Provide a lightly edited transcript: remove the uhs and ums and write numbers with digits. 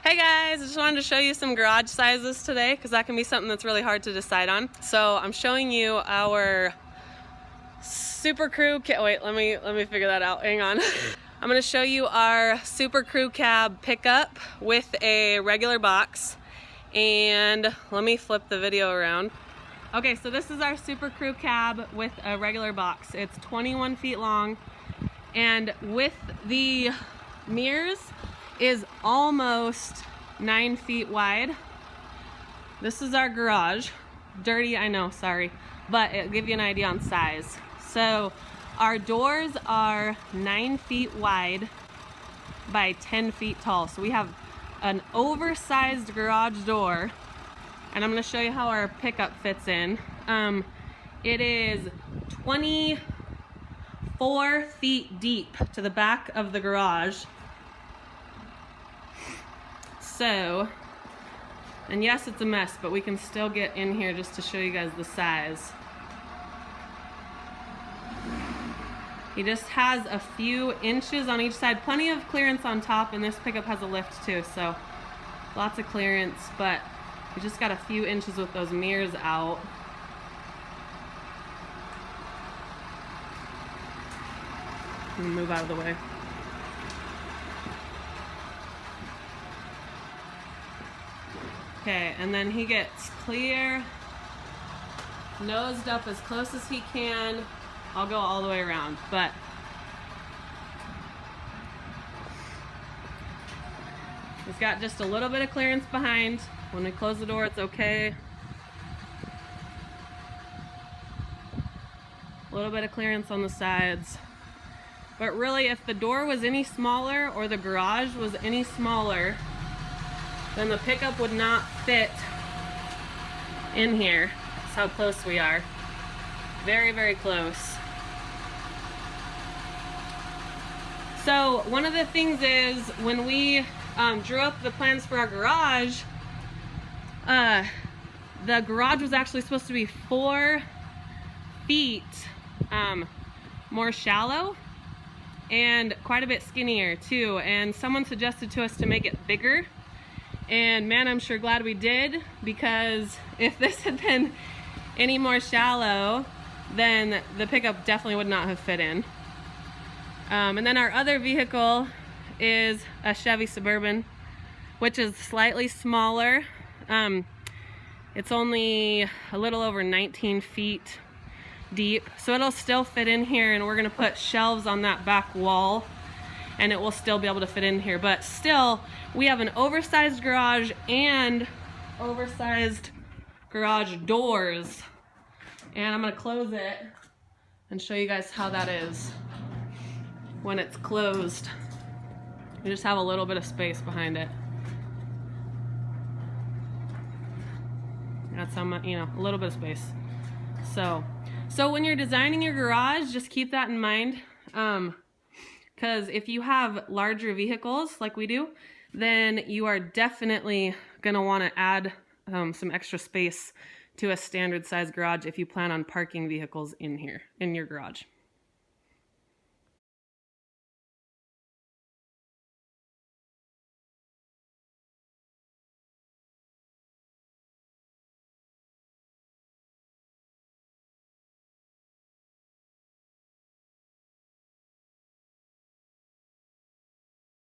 Hey guys, I just wanted to show you some garage sizes today because that can be something that's really hard to decide on. So I'm showing you our Super Crew wait, let me figure that out. Hang on. I'm going to show you our Super Crew cab pickup with a regular box. And let me flip the video around. Okay, so this is our Super Crew cab with a regular box. It's 21 feet long, and with the mirrors is almost 9 feet wide. This is our garage. Dirty, I know, sorry, but it'll give you an idea on size. So our doors are 9 feet wide by 10 feet tall. So we have an oversized garage door, and I'm going to show you how our pickup fits in. It is 24 feet deep to the back of the garage. So, and yes, it's a mess, but we can still get in here just to show you guys the size. He just has a few inches on each side, plenty of clearance on top, and this pickup has a lift too, so lots of clearance, but we just got a few inches with those mirrors out. I'm gonna move out of the way. Okay, and then he gets clear, nosed up as close as he can. I'll go all the way around, but he's got just a little bit of clearance behind. When we close the door, it's okay. A little bit of clearance on the sides. But really, if the door was any smaller or the garage was any smaller, then the pickup would not fit in here. That's how close we are. Very, very close. So one of the things is when we drew up the plans for our garage, the garage was actually supposed to be 4 feet more shallow and quite a bit skinnier too. And someone suggested to us to make it bigger. And man, I'm sure glad we did, because if this had been any more shallow, then the pickup definitely would not have fit in. And then our other vehicle is a Chevy Suburban, which is slightly smaller. It's only a little over 19 feet deep, so it'll still fit in here, and we're gonna put shelves on that back wall, and it will still be able to fit in here. But still, we have an oversized garage and oversized garage doors. And I'm gonna close it and show you guys how that is when it's closed. We just have a little bit of space behind it. That's how much, a little bit of space. So when you're designing your garage, just keep that in mind. Because if you have larger vehicles like we do, then you are definitely gonna wanna add some extra space to a standard size garage if you plan on parking vehicles in here, in your garage.